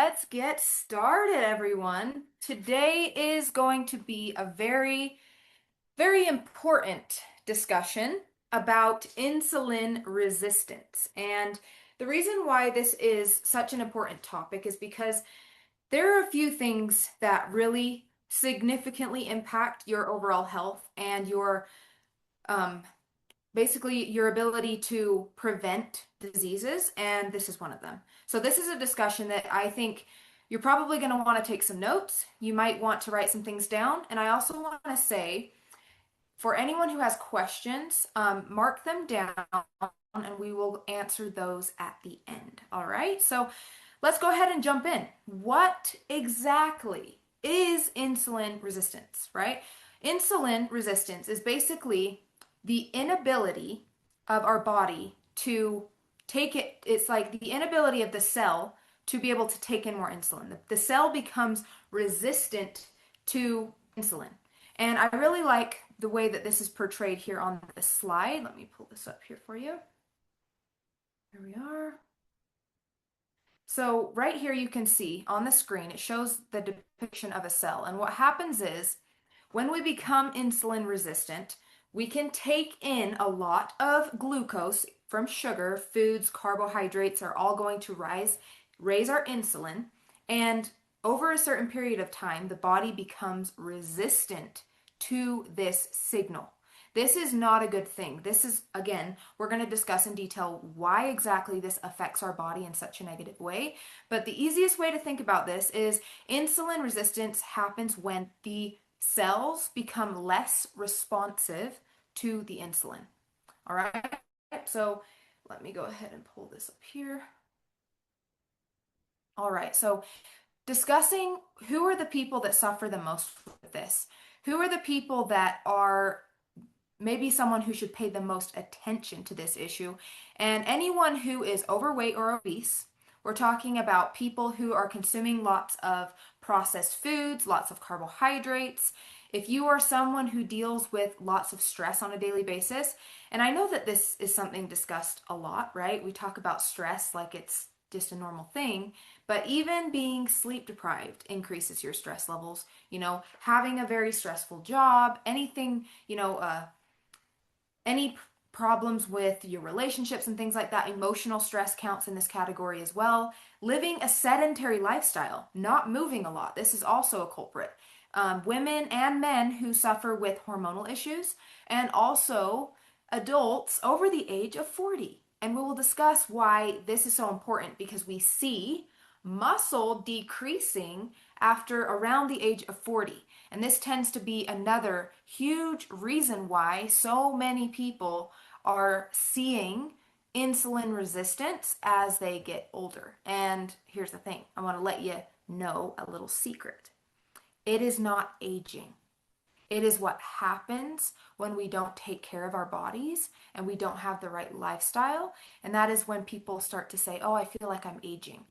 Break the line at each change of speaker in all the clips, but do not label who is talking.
Let's get started, everyone. Today is going to be a very important discussion about insulin resistance. And the reason why this is such an important topic is because there are a few things that really significantly impact your overall health and your um, basically your ability to prevent diseases, and this is one of them. So this is a discussion that I think you're probably going to want to take some notes. You might want to write some things down, and I also want to say for anyone who has questions, mark them down and we will answer those at the end. All right, so let's go ahead and jump in. What exactly is insulin resistance, right? Insulin resistance is basically the inability of our body to take it. It's like the inability of the cell to be able to take in more insulin. The cell becomes resistant to insulin. And I really like the way that this is portrayed here on the slide. Let me pull this up here for you. Here we are. So right here you can see on the screen, it shows the depiction of a cell. And what happens is when we become insulin resistant, we can take in a lot of glucose from sugar, foods, carbohydrates are all going to raise our insulin. And over a certain period of time, the body becomes resistant to this signal. This is not a good thing. This is, again, we're going to discuss in detail why exactly this affects our body in such a negative way. But the easiest way to think about this is insulin resistance happens when the cells become less responsive to the insulin. All right, so let me go ahead and pull this up here. All right, so discussing who are the people that suffer the most with this. Who are the people that are maybe someone who should pay the most attention to this issue? And anyone who is overweight or obese. We're talking about people who are consuming lots of processed foods, lots of carbohydrates. If you are someone who deals with lots of stress on a daily basis, and I know that this is something discussed a lot, right? We talk about stress like it's just a normal thing, but even being sleep deprived increases your stress levels. Having a very stressful job, anything, any problems with your relationships and things like that, emotional stress counts in this category as well. Living a sedentary lifestyle, not moving a lot, this is also a culprit. Women and men who suffer with hormonal issues, and also adults over the age of 40. And we will discuss why this is so important, because we see muscle decreasing after around the age of 40. And this tends to be another huge reason why so many people are seeing insulin resistance as they get older. And here's the thing, I want to let you know a little secret. It is not aging. It is what happens when we don't take care of our bodies and we don't have the right lifestyle. And that is when people start to say, oh, I feel like I'm aging.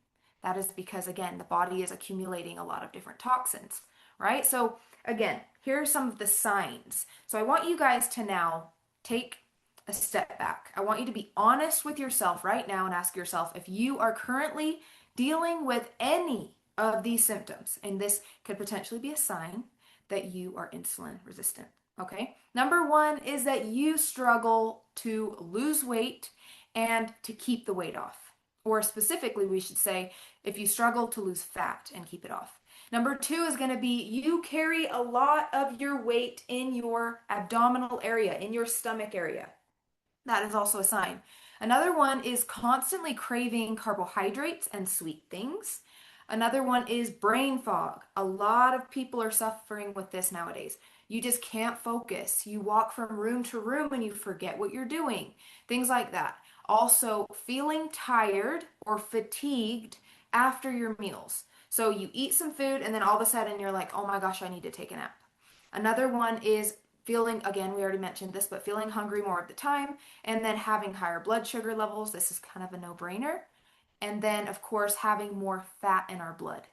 That is because, again, the body is accumulating a lot of different toxins, right? So again, here are some of the signs. So I want you guys to now take a step back. I want you to be honest with yourself right now and ask yourself if you are currently dealing with any of these symptoms. And this could potentially be a sign that you are insulin resistant. Okay. Number one is that you struggle to lose weight and to keep the weight off. Or specifically, we should say, if you struggle to lose fat and keep it off. Number two is going to be you carry a lot of your weight in your abdominal area, in your stomach area. That is also a sign. Another one is constantly craving carbohydrates and sweet things. Another one is brain fog. A lot of people are suffering with this nowadays. You just can't focus. You walk from room to room and you forget what you're doing. Things like that. Also, feeling tired or fatigued after your meals. So you eat some food and then all of a sudden you're like, oh my gosh, I need to take a nap. Another one is feeling, again, we already mentioned this, but feeling hungry more of the time, and then having higher blood sugar levels. This is kind of a no-brainer. And then, of course, having more fat in our blood.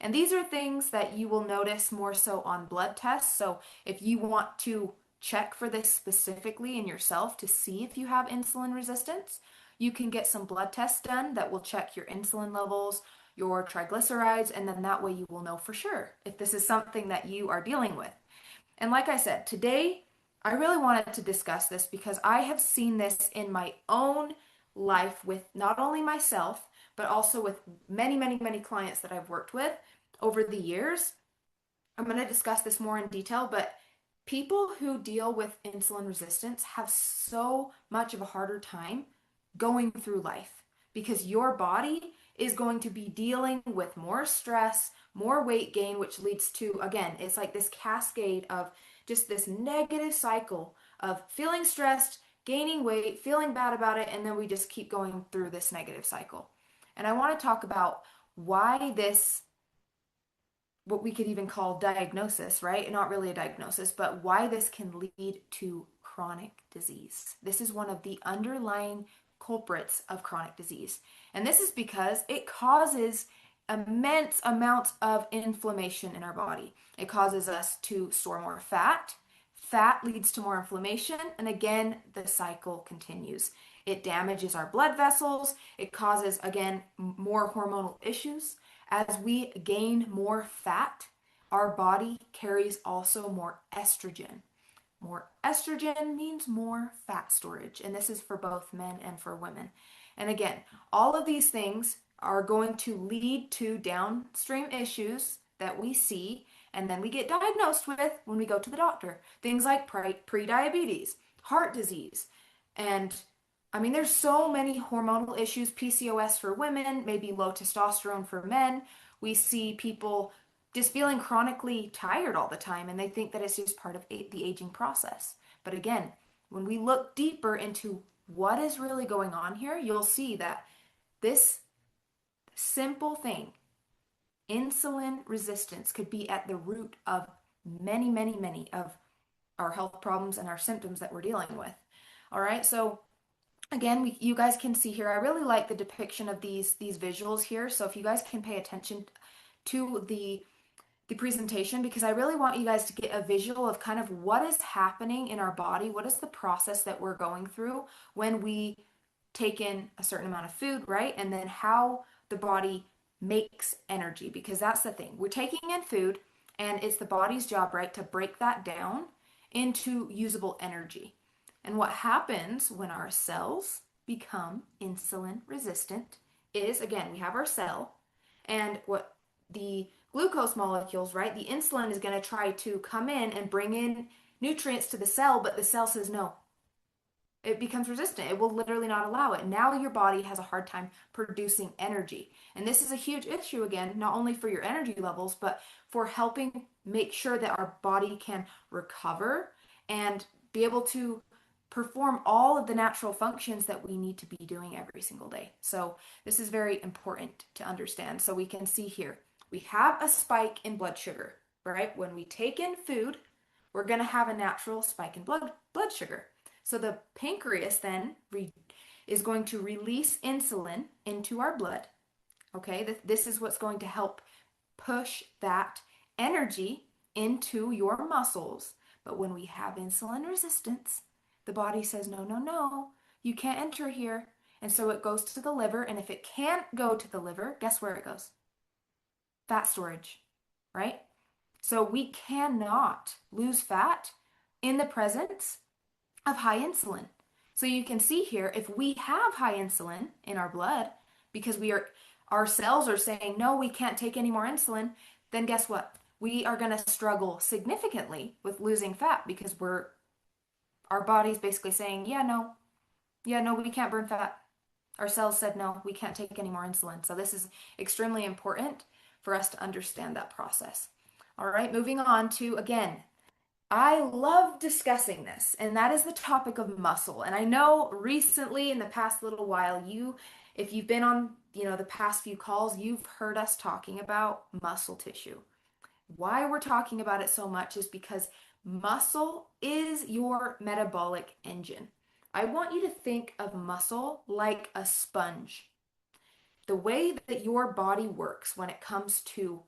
And these are things that you will notice more so on blood tests. So if you want to check for this specifically in yourself to see if you have insulin resistance, you can get some blood tests done that will check your insulin levels, your triglycerides, and then that way you will know for sure if this is something that you are dealing with. And like I said, today I really wanted to discuss this because I have seen this in my own life with not only myself, but also with many, many, many clients that I've worked with over the years. I'm going to discuss this more in detail, but people who deal with insulin resistance have so much of a harder time going through life because your body is going to be dealing with more stress, more weight gain, which leads to, again, it's like this cascade of just this negative cycle of feeling stressed, gaining weight, feeling bad about it, and then we just keep going through this negative cycle. And I want to talk about why this, what we could even call diagnosis, right? Not really a diagnosis, but why this can lead to chronic disease. This is one of the underlying culprits of chronic disease. And this is because it causes immense amounts of inflammation in our body. It causes us to store more fat. Fat leads to more inflammation, and again, the cycle continues. It damages our blood vessels. It causes, again, more hormonal issues. As we gain more fat, our body carries also more estrogen. More estrogen means more fat storage, and this is for both men and for women. And again, all of these things are going to lead to downstream issues that we see and then we get diagnosed with when we go to the doctor. Things like pre-diabetes, heart disease, and I mean, there's so many hormonal issues, PCOS for women, maybe low testosterone for men. We see people just feeling chronically tired all the time, and they think that it's just part of the aging process. But again, when we look deeper into what is really going on here, you'll see that this simple thing, insulin resistance, could be at the root of many, many, many of our health problems and our symptoms that we're dealing with. All right, so again, you guys can see here, I really like the depiction of these visuals here. So if you guys can pay attention to the presentation, because I really want you guys to get a visual of kind of what is happening in our body, what is the process that we're going through when we take in a certain amount of food, right? And then how the body makes energy, because that's the thing. We're taking in food, and it's the body's job, right, to break that down into usable energy. And what happens when our cells become insulin resistant is, again, we have our cell, and what the glucose molecules, right? The insulin is going to try to come in and bring in nutrients to the cell, but the cell says no. It becomes resistant. It will literally not allow it. Now your body has a hard time producing energy. And this is a huge issue, again, not only for your energy levels, but for helping make sure that our body can recover and be able to perform all of the natural functions that we need to be doing every single day. So this is very important to understand. So we can see here, we have a spike in blood sugar, right? When we take in food, we're going to have a natural spike in blood sugar. So the pancreas then is going to release insulin into our blood. Okay, this is what's going to help push that energy into your muscles. But when we have insulin resistance, the body says, no, no, no, you can't enter here. And so it goes to the liver. And if it can't go to the liver, guess where it goes? Fat storage, right? So we cannot lose fat in the presence of high insulin. So you can see here, if we have high insulin in our blood, because our cells are saying, no, we can't take any more insulin, then guess what? We are going to struggle significantly with losing fat because our body's basically saying, yeah, no, we can't burn fat. Our cells said, no, we can't take any more insulin. So this is extremely important for us to understand that process. All right, moving on to, again, I love discussing this, and that is the topic of muscle. And I know recently in the past little while, if you've been on, the past few calls, you've heard us talking about muscle tissue. Why we're talking about it so much is because muscle is your metabolic engine. I want you to think of muscle like a sponge. The way that your body works when it comes to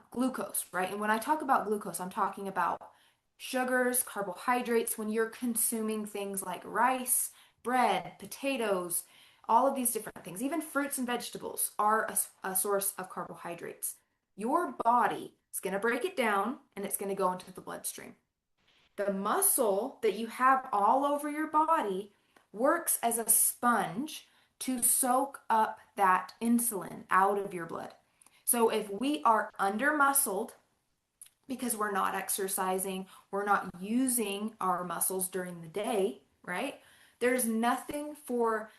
glucose, right? And when I talk about glucose, I'm talking about sugars, carbohydrates, when you're consuming things like rice, bread, potatoes, all of these different things. Even fruits and vegetables are a source of carbohydrates. Your body is going to break it down and it's going to go into the bloodstream. The muscle that you have all over your body works as a sponge to soak up that insulin out of your blood. So if we are under muscled because we're not exercising, we're not using our muscles during the day, right? There's nothing for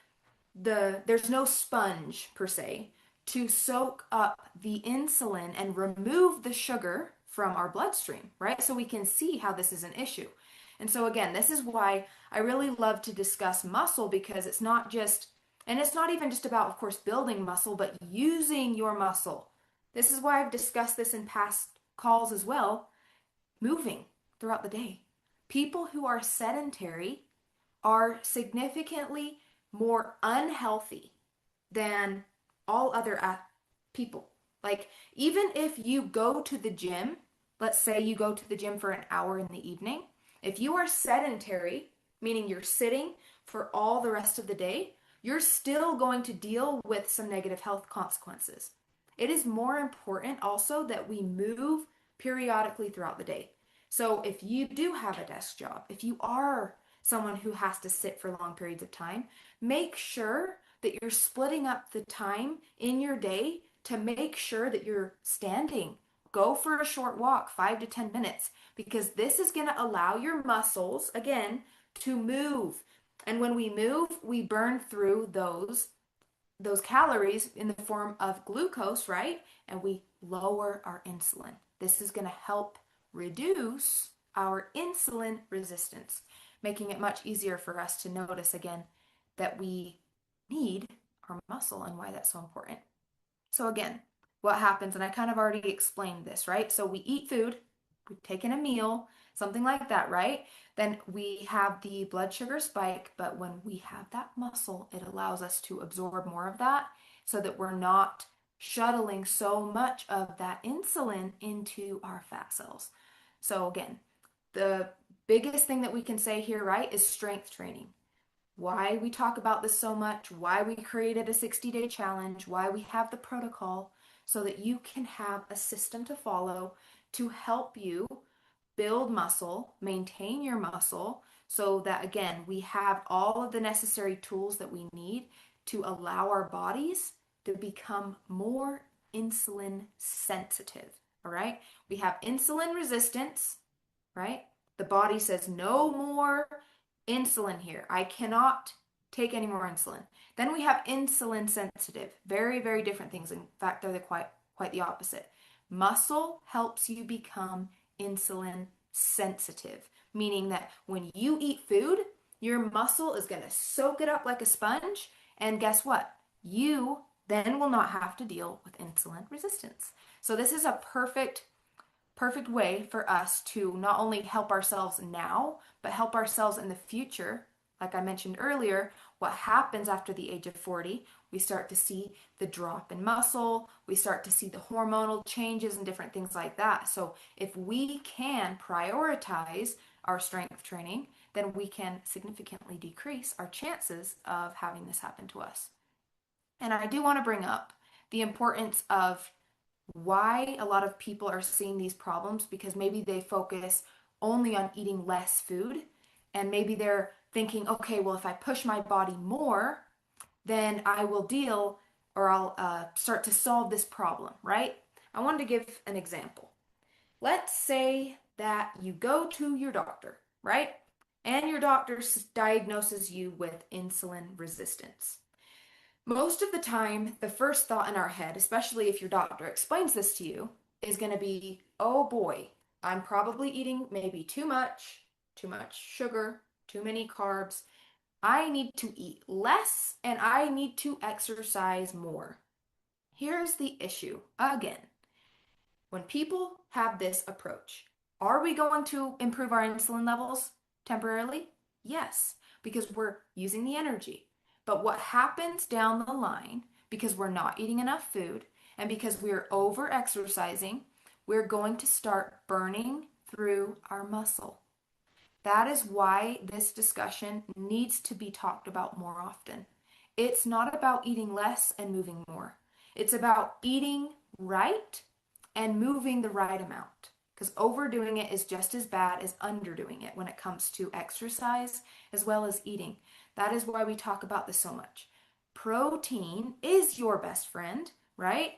there's no sponge per se to soak up the insulin and remove the sugar from our bloodstream, right? So we can see how this is an issue. And so again, this is why I really love to discuss muscle, because it's not just, and it's not even just about, of course, building muscle, but using your muscle. This is why I've discussed this in past calls as well, moving throughout the day. People who are sedentary are significantly more unhealthy than all other people. Like, even if you go to the gym, let's say you go to the gym for an hour in the evening, if you are sedentary, meaning you're sitting for all the rest of the day, you're still going to deal with some negative health consequences. It is more important also that we move periodically throughout the day. So if you do have a desk job, if you are someone who has to sit for long periods of time, make sure that you're splitting up the time in your day to make sure that you're standing. Go for a short walk, 5 to 10 minutes, because this is going to allow your muscles, again, to move. And when we move, we burn through those calories in the form of glucose, right? And we lower our insulin. This is going to help reduce our insulin resistance, making it much easier for us to notice again that we need our muscle and why that's so important. So again, what happens, and I kind of already explained this, right? So we eat food, we've taken a meal, something like that, right? Then we have the blood sugar spike, but when we have that muscle, it allows us to absorb more of that so that we're not shuttling so much of that insulin into our fat cells. So again, the biggest thing that we can say here, right, is strength training. Why we talk about this so much, why we created a 60-day challenge, why we have the protocol, so that you can have a system to follow to help you build muscle, maintain your muscle, so that again, we have all of the necessary tools that we need to allow our bodies to become more insulin sensitive. All right? We have insulin resistance, right? The body says no more insulin here. I cannot take any more insulin. Then we have insulin sensitive. Very, very different things. In fact, they're quite the opposite. Muscle helps you become insulin sensitive, meaning that when you eat food, your muscle is going to soak it up like a sponge. And guess what? You then will not have to deal with insulin resistance. So this is a perfect way for us to not only help ourselves now, but help ourselves in the future. Like I mentioned earlier, what happens after the age of 40, we start to see the drop in muscle, we start to see the hormonal changes and different things like that. So if we can prioritize our strength training, then we can significantly decrease our chances of having this happen to us. And I do want to bring up the importance of why a lot of people are seeing these problems, because maybe they focus only on eating less food, and maybe they're thinking, okay, well, if I push my body more, then I will deal, or I'll start to solve this problem, right? I wanted to give an example. Let's say that you go to your doctor, right? And your doctor diagnoses you with insulin resistance. Most of the time, the first thought in our head, especially if your doctor explains this to you, is going to be, oh boy, I'm probably eating maybe too much sugar, too many carbs. I need to eat less and I need to exercise more. Here's the issue again. When people have this approach, are we going to improve our insulin levels temporarily? Yes, because we're using the energy. But what happens down the line, because we're not eating enough food and because we're over exercising, we're going to start burning through our muscle. That is why this discussion needs to be talked about more often. It's not about eating less and moving more. It's about eating right and moving the right amount. Because overdoing it is just as bad as underdoing it when it comes to exercise as well as eating. That is why we talk about this so much. Protein is your best friend, right?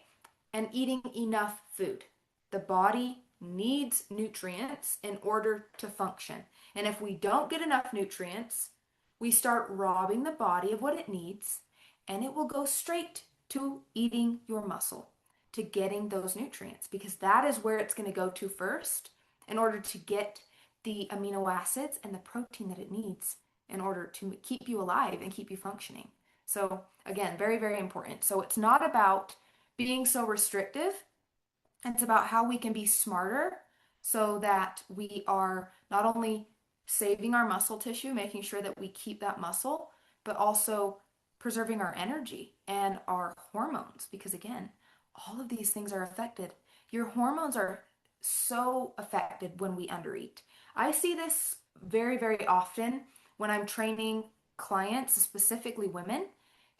And eating enough food. The body needs nutrients in order to function. And if we don't get enough nutrients, we start robbing the body of what it needs, and it will go straight to eating your muscle, to getting those nutrients, because that is where it's going to go to first in order to get the amino acids and the protein that it needs in order to keep you alive and keep you functioning. So, again, very, very important. So, it's not about being so restrictive, it's about how we can be smarter so that we are not only saving our muscle tissue, making sure that we keep that muscle, but also preserving our energy and our hormones. Because again, all of these things are affected. Your hormones are so affected when we undereat. I see this very, very often when I'm training clients, specifically women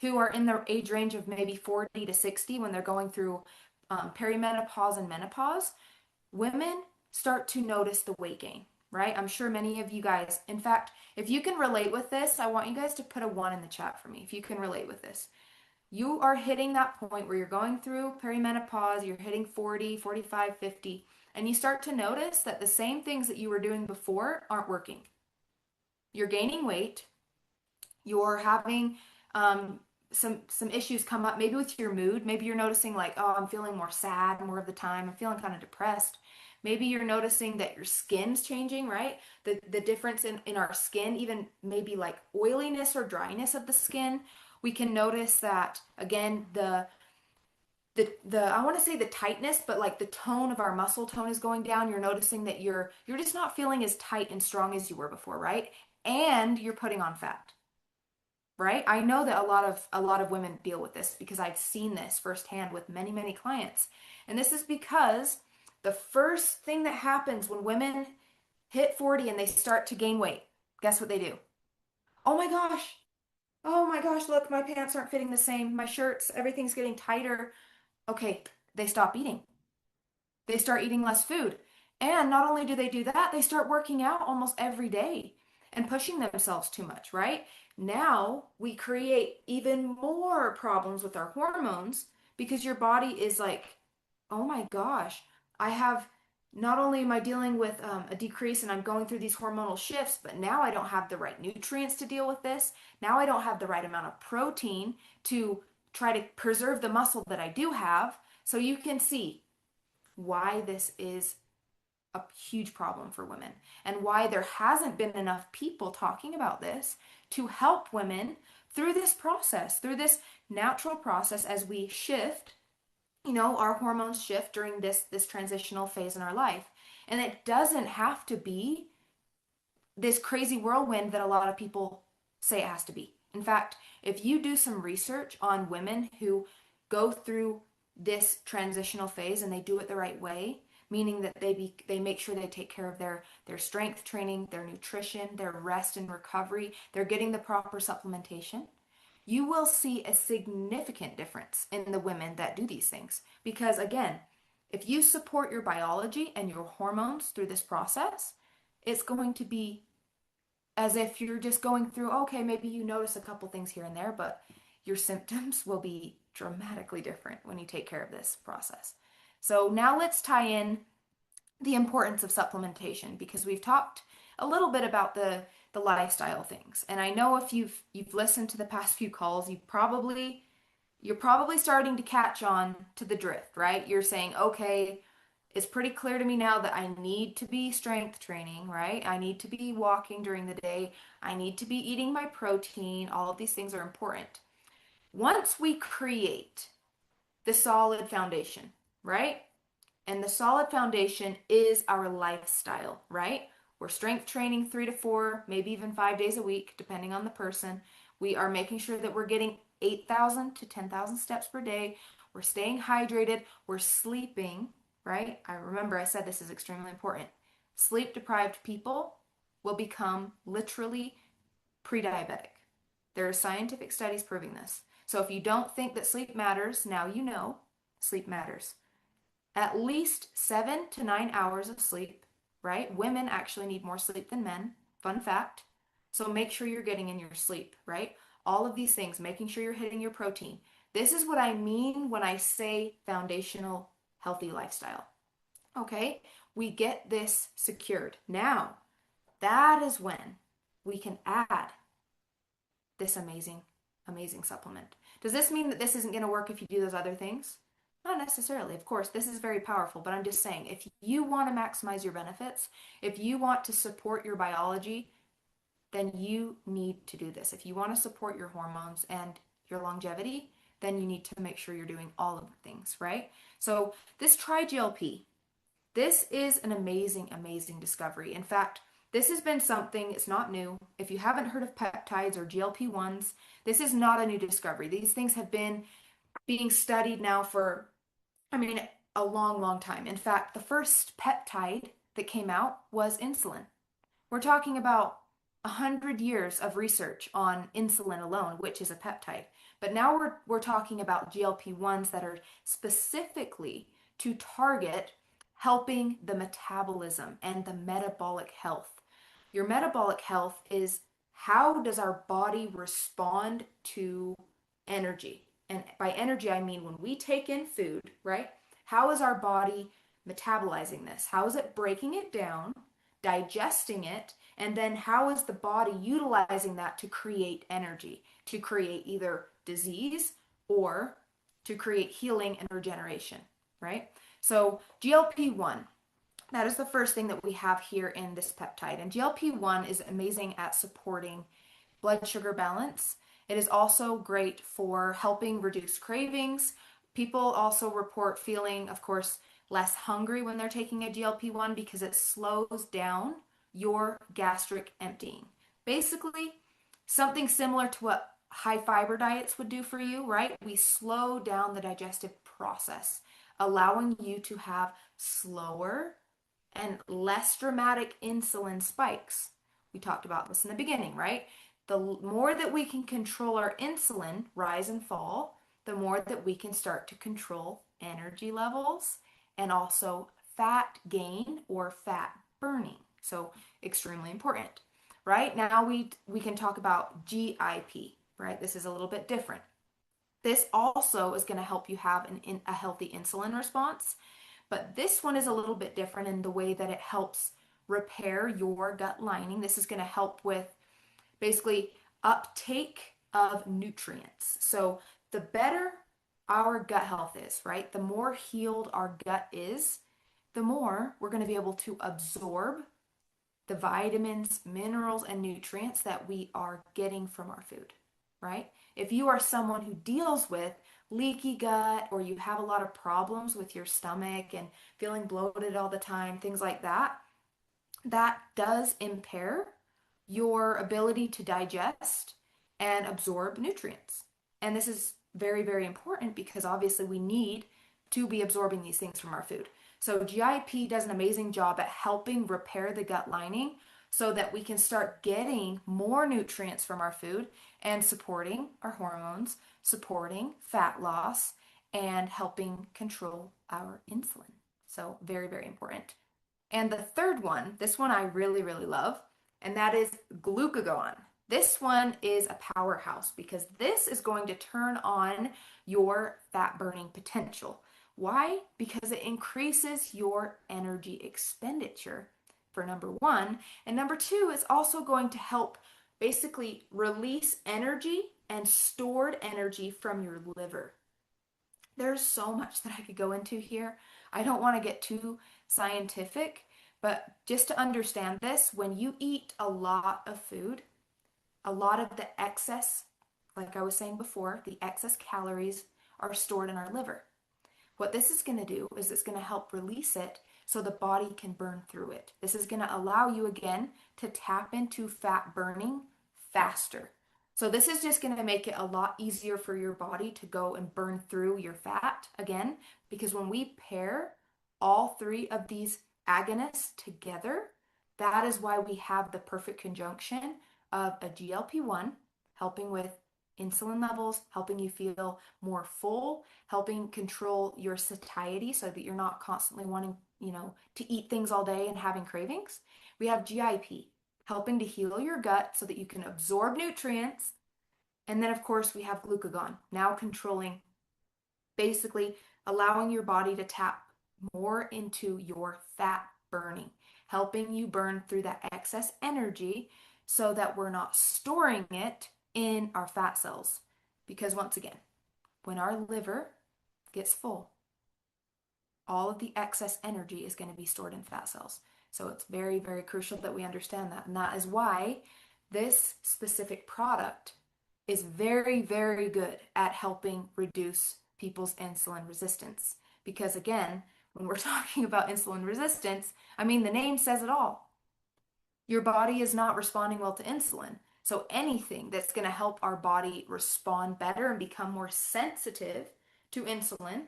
who are in the age range of maybe 40 to 60 when they're going through perimenopause and menopause. Women start to notice the weight gain, right? I'm sure many of you guys, in fact, if you can relate with this, I want you guys to put a 1 in the chat for me if you can relate with this. You are hitting that point where you're going through perimenopause, you're hitting 40, 45, 50, and you start to notice that the same things that you were doing before aren't working. You're gaining weight, you're having some issues come up, maybe with your mood. Maybe you're noticing like, oh, I'm feeling more sad more of the time. I'm feeling kind of depressed. Maybe you're noticing that your skin's changing, right? The difference in our skin, even maybe like oiliness or dryness of the skin. We can notice that again, the I want to say the tightness, but like the tone of our muscle tone is going down. You're noticing that you're just not feeling as tight and strong as you were before, right? And you're putting on fat, right? I know that a lot of women deal with this because I've seen this firsthand with many, many clients. And this is because the first thing that happens when women hit 40 and they start to gain weight, guess what they do? Oh my gosh. Oh my gosh, look, my pants aren't fitting the same. My shirts, everything's getting tighter. Okay, they stop eating. They start eating less food. And not only do they do that, they start working out almost every day and pushing themselves too much, right? Now we create even more problems with our hormones because your body is like, oh my gosh, I have not only am I dealing with a decrease and I'm going through these hormonal shifts, but now I don't have the right nutrients to deal with this. Now I don't have the right amount of protein to try to preserve the muscle that I do have. So you can see why this is a huge problem for women and why there hasn't been enough people talking about this to help women through this process, through this natural process as we shift, our hormones shift during this transitional phase in our life. And it doesn't have to be this crazy whirlwind that a lot of people say it has to be. In fact, if you do some research on women who go through this transitional phase and they do it the right way, meaning that they make sure they take care of their strength training, their nutrition, their rest and recovery, they're getting the proper supplementation, you will see a significant difference in the women that do these things. Because again, if you support your biology and your hormones through this process, it's going to be as if you're just going through, okay, maybe you notice a couple things here and there, but your symptoms will be dramatically different when you take care of this process. So now let's tie in the importance of supplementation because we've talked a little bit about the lifestyle things. And I know if you've listened to the past few calls, you're probably starting to catch on to the drift, right? You're saying, okay, it's pretty clear to me now that I need to be strength training, right? I need to be walking during the day. I need to be eating my protein. All of these things are important. Once we create the solid foundation, right? And the solid foundation is our lifestyle, right? We're strength training 3 to 4, maybe even 5 days a week, depending on the person. We are making sure that we're getting 8,000 to 10,000 steps per day. We're staying hydrated. We're sleeping, right? I remember I said this is extremely important. Sleep deprived people will become literally pre-diabetic. There are scientific studies proving this. So if you don't think that sleep matters, now you know sleep matters. At least 7 to 9 hours of sleep, right? Women actually need more sleep than men. Fun fact. So make sure you're getting in your sleep, right? All of these things, making sure you're hitting your protein. This is what I mean when I say foundational healthy lifestyle. Okay, we get this secured. Now, that is when we can add this amazing, amazing supplement. Does this mean that this isn't going to work if you do those other things? Not necessarily. Of course, this is very powerful, but I'm just saying if you want to maximize your benefits, if you want to support your biology, then you need to do this. If you want to support your hormones and your longevity, then you need to make sure you're doing all of the things, right? So, this tri-GLP, this is an amazing, amazing discovery. In fact, this has been something, it's not new. If you haven't heard of peptides or GLP-1s, this is not a new discovery. These things have been being studied now for, I mean, a long, long time. In fact, the first peptide that came out was insulin. We're talking about 100 years of research on insulin alone, which is a peptide. But now we're talking about GLP-1s that are specifically to target helping the metabolism and the metabolic health. Your metabolic health is how does our body respond to energy? And by energy, I mean when we take in food, right? How is our body metabolizing this? How is it breaking it down, digesting it, and then how is the body utilizing that to create energy, to create either disease or to create healing and regeneration, right? So GLP-1, that is the first thing that we have here in this peptide. And GLP-1 is amazing at supporting blood sugar balance. It is also great for helping reduce cravings. People also report feeling, of course, less hungry when they're taking a GLP-1 because it slows down your gastric emptying. Basically, something similar to what high fiber diets would do for you, right? We slow down the digestive process, allowing you to have slower and less dramatic insulin spikes. We talked about this in the beginning, right? The more that we can control our insulin rise and fall, the more that we can start to control energy levels and also fat gain or fat burning. So extremely important. Right? Now we can talk about GIP, right? This is a little bit different. This also is going to help you have a healthy insulin response, but this one is a little bit different in the way that it helps repair your gut lining. This is going to help with basically uptake of nutrients. So the better our gut health is, right? The more healed our gut is, the more we're going to be able to absorb the vitamins, minerals, and nutrients that we are getting from our food, right? If you are someone who deals with leaky gut or you have a lot of problems with your stomach and feeling bloated all the time, things like that, that does impair your ability to digest and absorb nutrients. And this is very, very important because obviously we need to be absorbing these things from our food. So GIP does an amazing job at helping repair the gut lining so that we can start getting more nutrients from our food and supporting our hormones, supporting fat loss, and helping control our insulin. So very, very important. And the third one, this one I really, really love, and that is glucagon. This one is a powerhouse because this is going to turn on your fat burning potential. Why? Because it increases your energy expenditure, for number one. And number two, it's also going to help basically release energy and stored energy from your liver. There's so much that I could go into here. I don't want to get too scientific, but just to understand this, when you eat a lot of food, a lot of the excess, like I was saying before, the excess calories are stored in our liver. What this is going to do is it's going to help release it so the body can burn through it. This is going to allow you again to tap into fat burning faster. So this is just going to make it a lot easier for your body to go and burn through your fat again, because when we pair all three of these agonists together, that is why we have the perfect conjunction of a GLP-1, helping with insulin levels, helping you feel more full, helping control your satiety so that you're not constantly wanting, to eat things all day and having cravings. We have GIP, helping to heal your gut so that you can absorb nutrients. And then, of course, we have glucagon, now controlling, basically allowing your body to tap more into your fat burning, helping you burn through that excess energy so that we're not storing it in our fat cells. Because once again, when our liver gets full, all of the excess energy is going to be stored in fat cells. So it's very, very crucial that we understand that. And that is why this specific product is very, very good at helping reduce people's insulin resistance. Because again, when we're talking about insulin resistance, I mean, the name says it all. Your body is not responding well to insulin. So anything that's going to help our body respond better and become more sensitive to insulin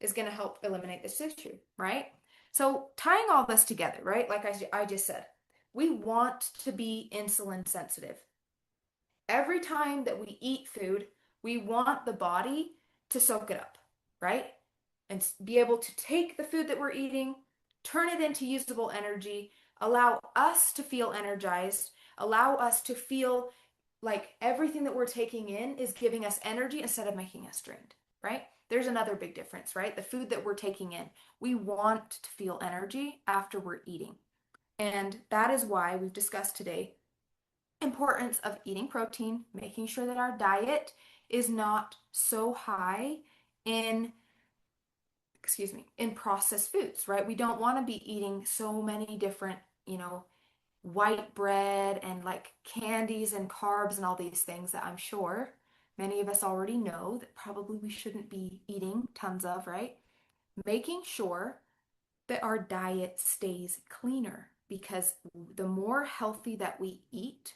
is going to help eliminate this issue, right? So tying all this together, right? Like I just said, we want to be insulin sensitive. Every time that we eat food, we want the body to soak it up, right? And be able to take the food that we're eating, turn it into usable energy, allow us to feel energized, allow us to feel like everything that we're taking in is giving us energy instead of making us drained, right? There's another big difference, right? The food that we're taking in, we want to feel energy after we're eating. And that is why we've discussed today importance of eating protein, making sure that our diet is not so high in in processed foods, right? We don't want to be eating so many different, white bread and like candies and carbs and all these things that I'm sure many of us already know that probably we shouldn't be eating tons of, right? Making sure that our diet stays cleaner because the more healthy that we eat,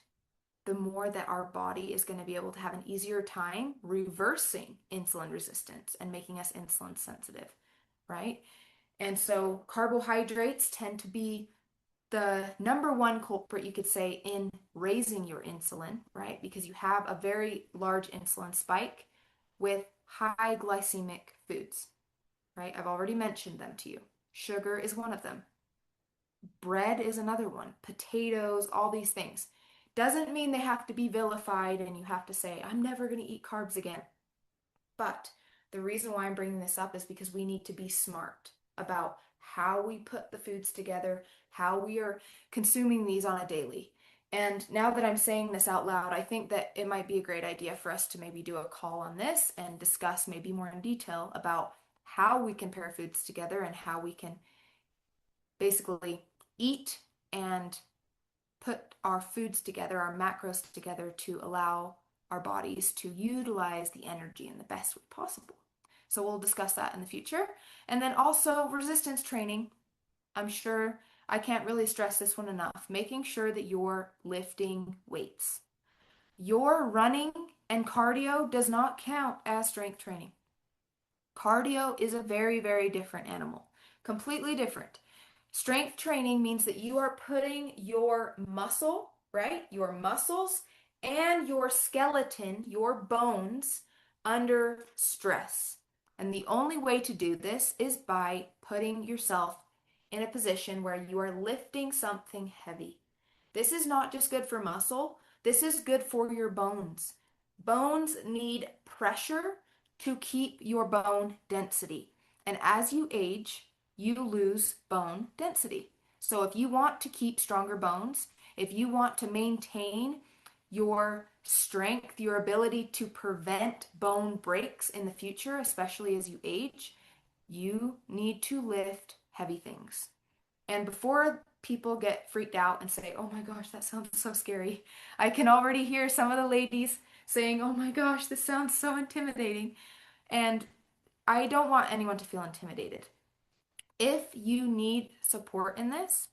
the more that our body is going to be able to have an easier time reversing insulin resistance and making us insulin sensitive, right? And so carbohydrates tend to be the number one culprit, you could say, in raising your insulin, right? Because you have a very large insulin spike with high glycemic foods, right? I've already mentioned them to you. Sugar is one of them. Bread is another one. Potatoes, all these things. Doesn't mean they have to be vilified and you have to say, I'm never going to eat carbs again. But the reason why I'm bringing this up is because we need to be smart about how we put the foods together, how we are consuming these on a daily. And now that I'm saying this out loud, I think that it might be a great idea for us to maybe do a call on this and discuss maybe more in detail about how we can pair foods together and how we can basically eat and put our foods together, our macros together to allow our bodies to utilize the energy in the best way possible. So we'll discuss that in the future. And then also resistance training. I'm sure I can't really stress this one enough. Making sure that you're lifting weights. Your running and cardio does not count as strength training. Cardio is a very, very different animal, completely different. Strength training means that you are putting your muscle, right? Your muscles and your skeleton, your bones, under stress. And the only way to do this is by putting yourself in a position where you are lifting something heavy. This is not just good for muscle, this is good for your bones. Bones need pressure to keep your bone density. And as you age, you lose bone density. So if you want to keep stronger bones, if you want to maintain your strength, your ability to prevent bone breaks in the future, especially as you age, you need to lift heavy things. And before people get freaked out and say, oh my gosh, that sounds so scary, I can already hear some of the ladies saying, oh my gosh, this sounds so intimidating. And I don't want anyone to feel intimidated. If you need support in this,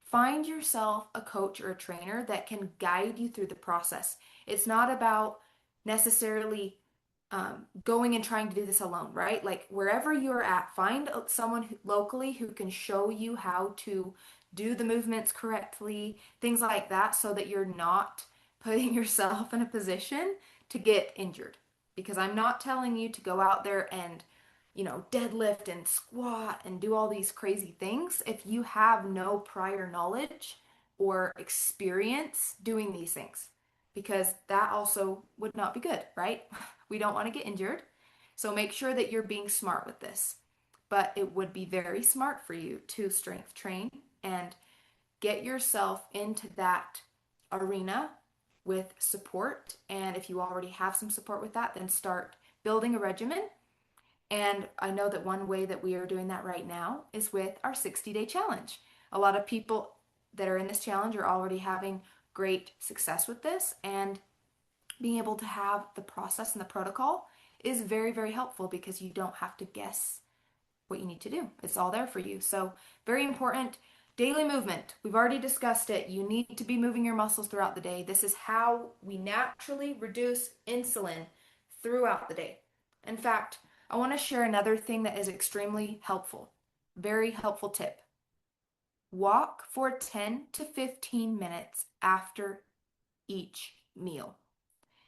find yourself a coach or a trainer that can guide you through the process. It's not about necessarily going and trying to do this alone, right? Like wherever you're at, find someone locally who can show you how to do the movements correctly, things like that, so that you're not putting yourself in a position to get injured. Because I'm not telling you to go out there and, deadlift and squat and do all these crazy things if you have no prior knowledge or experience doing these things. Because that also would not be good, right? We don't want to get injured. So make sure that you're being smart with this. But it would be very smart for you to strength train and get yourself into that arena with support. And if you already have some support with that, then start building a regimen. And I know that one way that we are doing that right now is with our 60-day challenge. A lot of people that are in this challenge are already having great success with this, and being able to have the process and the protocol is very, very helpful because you don't have to guess what you need to do. It's all there for you. So, very important. Daily movement. We've already discussed it. You need to be moving your muscles throughout the day. This is how we naturally reduce insulin throughout the day. In fact, I want to share another thing that is extremely helpful. Very helpful tip. Walk for 10 to 15 minutes after each meal.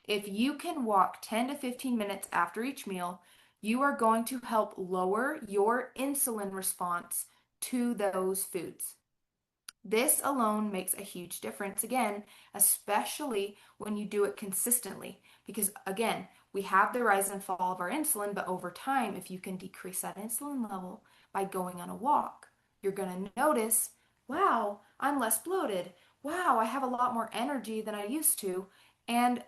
If you can walk 10 to 15 minutes after each meal, you are going to help lower your insulin response to those foods. This alone makes a huge difference, again, especially when you do it consistently. Because, again, we have the rise and fall of our insulin, but over time, if you can decrease that insulin level by going on a walk, you're going to notice, wow, I'm less bloated. Wow, I have a lot more energy than I used to. And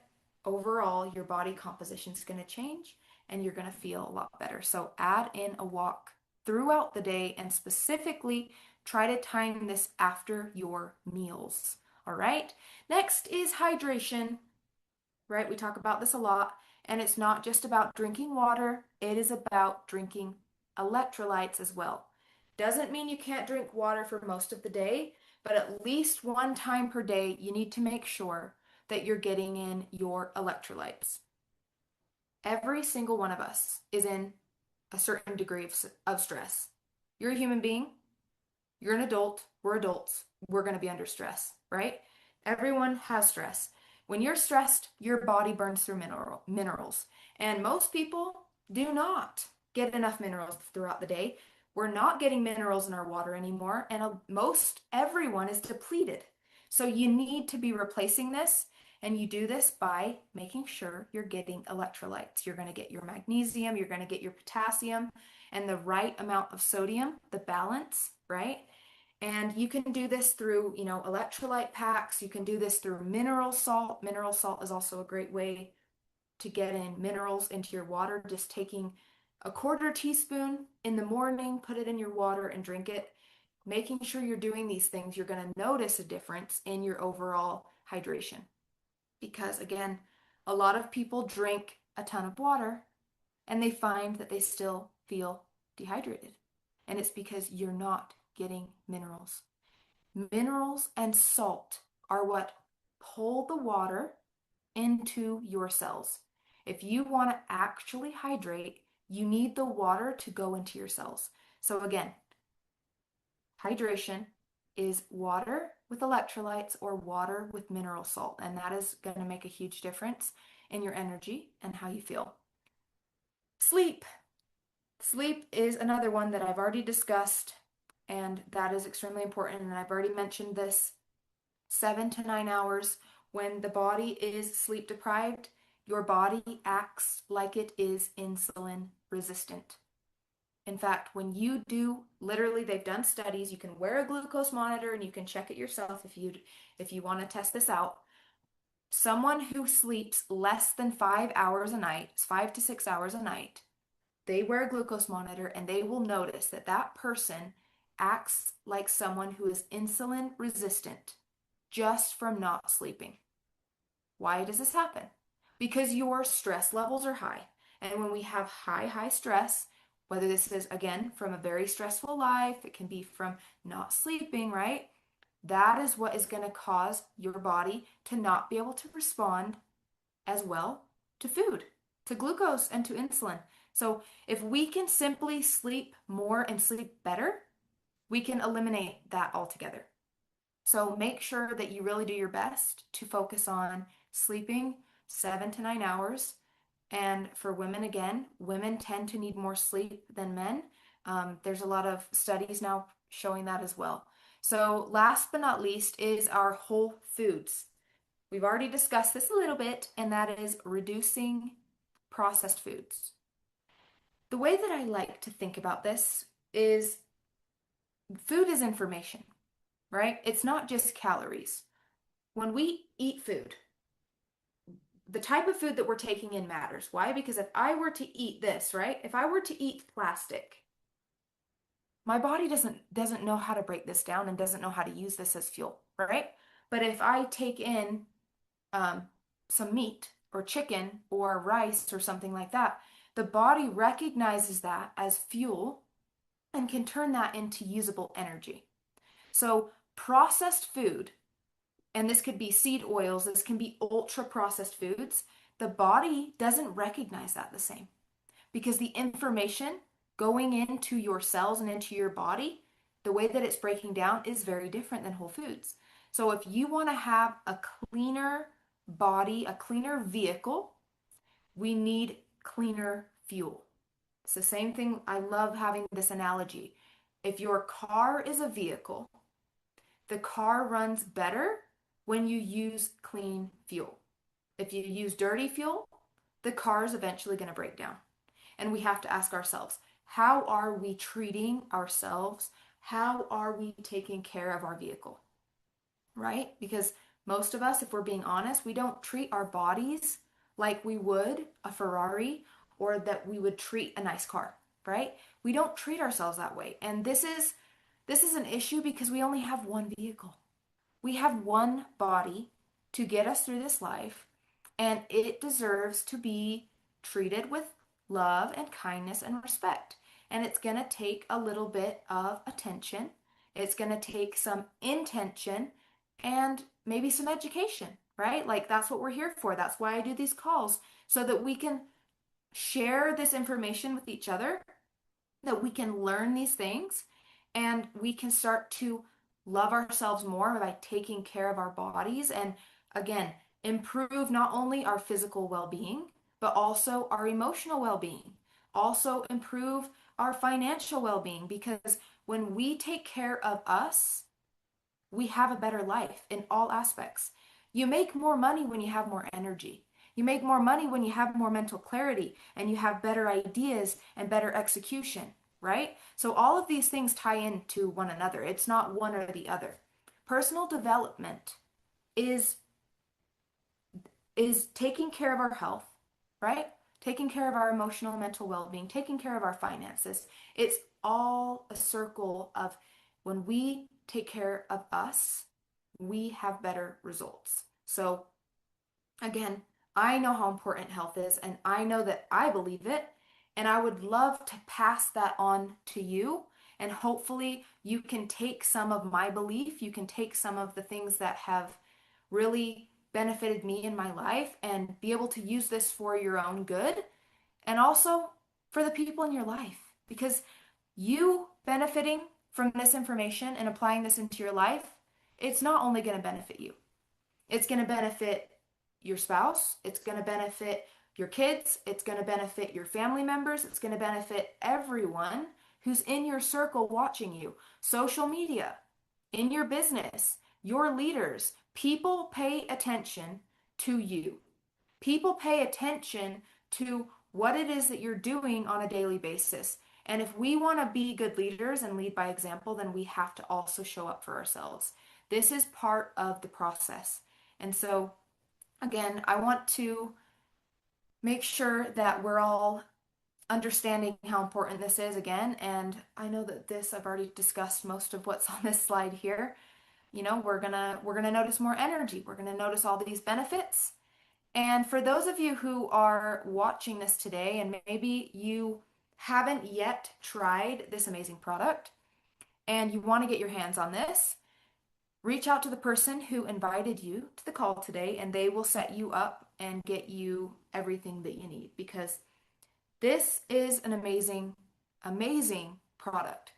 overall, your body composition is going to change and you're going to feel a lot better. So add in a walk throughout the day and specifically try to time this after your meals. All right. Next is hydration, right? We talk about this a lot, and it's not just about drinking water, it is about drinking electrolytes as well. Doesn't mean you can't drink water for most of the day, but at least one time per day, you need to make sure that you're getting in your electrolytes. Every single one of us is in a certain degree of stress. You're a human being, you're an adult, we're adults, we're going to be under stress, right? Everyone has stress. When you're stressed, your body burns through minerals. And most people do not get enough minerals throughout the day. We're not getting minerals in our water anymore, and most everyone is depleted. So you need to be replacing this, and you do this by making sure you're getting electrolytes. You're going to get your magnesium, you're going to get your potassium, and the right amount of sodium, the balance, right? And you can do this through, electrolyte packs. You can do this through mineral salt. Mineral salt is also a great way to get in minerals into your water. Just taking a quarter teaspoon in the morning, put it in your water and drink it. Making sure you're doing these things, you're going to notice a difference in your overall hydration. Because again, a lot of people drink a ton of water and they find that they still feel dehydrated. And it's because you're not getting minerals. Minerals and salt are what pull the water into your cells. If you want to actually hydrate, you need the water to go into your cells. So again, hydration is water with electrolytes or water with mineral salt, and that is going to make a huge difference in your energy and how you feel. Sleep. Sleep is another one that I've already discussed, and that is extremely important. And I've already mentioned this 7 to 9 hours. When the body is sleep deprived, your body acts like it is insulin resistant. In fact, when you do, literally, they've done studies. You can wear a glucose monitor and you can check it yourself if you want to test this out. Someone who sleeps less than 5 hours a night, 5 to 6 hours a night, they wear a glucose monitor and they will notice that that person acts like someone who is insulin resistant just from not sleeping. Why does this happen? Because your stress levels are high. And when we have high stress, whether this is, again, from a very stressful life, it can be from not sleeping, right? That is what is going to cause your body to not be able to respond as well to food, to glucose, and to insulin. So if we can simply sleep more and sleep better, we can eliminate that altogether. So make sure that you really do your best to focus on sleeping 7 to 9 hours. And for women, again, women tend to need more sleep than men. There's a lot of studies now showing that as well. So last but not least is our whole foods. We've already discussed this a little bit, and that is reducing processed foods. The way that I like to think about this is food is information, right? It's not just calories. When we eat food, the type of food that we're taking in matters. Why? Because if I were to eat this, right? If I were to eat plastic, my body doesn't know how to break this down and doesn't know how to use this as fuel, right? But if I take in um, some meat or chicken or rice or something like that, the body recognizes that as fuel and can turn that into usable energy. So processed food, and this could be seed oils, this can be ultra processed foods, the body doesn't recognize that the same because the information going into your cells and into your body, the way that it's breaking down is very different than whole foods. So if you want to have a cleaner body, a cleaner vehicle, we need cleaner fuel. It's the same thing. I love having this analogy. If your car is a vehicle, the car runs better when you use clean fuel. If you use dirty fuel, the car is eventually going to break down. And we have to ask ourselves, how are we treating ourselves? How are we taking care of our vehicle? Right? Because most of us, if we're being honest, we don't treat our bodies like we would a Ferrari or that we would treat a nice car, right? We don't treat ourselves that way. And this is an issue because we only have one vehicle. We have one body to get us through this life, and it deserves to be treated with love and kindness and respect. And it's going to take a little bit of attention. It's going to take some intention and maybe some education, right? Like that's what we're here for. That's why I do these calls so that we can share this information with each other, that we can learn these things, and we can start to love ourselves more by taking care of our bodies and again improve not only our physical well-being but also our emotional well-being, also improve our financial well-being, because when we take care of us, we have a better life in all aspects. You make more money when you have more energy. You make more money when you have more mental clarity and you have better ideas and better execution, right? So all of these things tie into one another. It's not one or the other. Personal development is is taking care of our health, right? Taking care of our emotional and mental well-being, taking care of our finances. It's all a circle of when we take care of us, we have better results. So again, I know how important health is, and I know that I believe it, and I would love to pass that on to you. And hopefully, you can take some of my belief, you can take some of the things that have really benefited me in my life and be able to use this for your own good and also for the people in your life. Because you benefiting from this information and applying this into your life, it's not only going to benefit you, it's going to benefit your spouse, it's going to benefit your kids, it's going to benefit your family members, it's going to benefit everyone who's in your circle watching you. Social media, in your business, your leaders, people pay attention to you. People pay attention to what it is that you're doing on a daily basis. And if we want to be good leaders and lead by example, then we have to also show up for ourselves. This is part of the process. And so, again, I want to make sure that we're all understanding how important this is again. And I know that I've already discussed most of what's on this slide here. You know, we're gonna notice more energy. We're gonna notice all these benefits. And for those of you who are watching this today and maybe you haven't yet tried this amazing product and you want to get your hands on this, reach out to the person who invited you to the call today and they will set you up and get you everything that you need, because this is an amazing, amazing product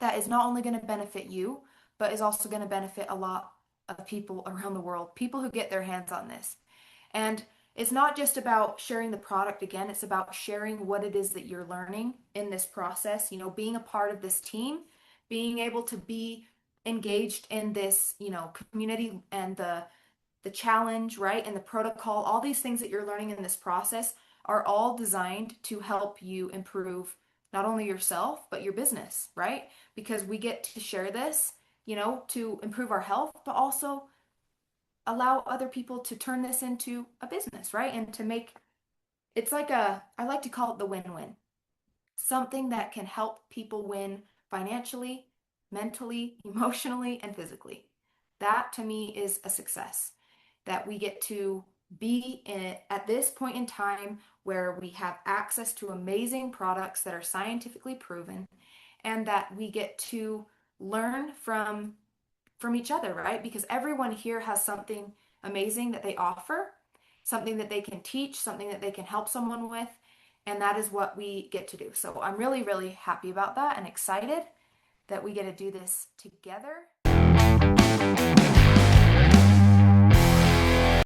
that is not only going to benefit you, but is also going to benefit a lot of people around the world, people who get their hands on this. And it's not just about sharing the product again, it's about sharing what it is that you're learning in this process, being a part of this team, being able to be engaged in this, community and the challenge, right? And the protocol, all these things that you're learning in this process are all designed to help you improve not only yourself, but your business, right? Because we get to share this, to improve our health, but also allow other people to turn this into a business, right? And to make it's like I like to call it the win-win. Something that can help people win financially, mentally, emotionally, and physically. That to me is a success. That we get to be at this point in time where we have access to amazing products that are scientifically proven, and that we get to learn from each other, right? Because everyone here has something amazing that they offer, something that they can teach, something that they can help someone with, and that is what we get to do. So I'm really, really happy about that and excited that we get to do this together.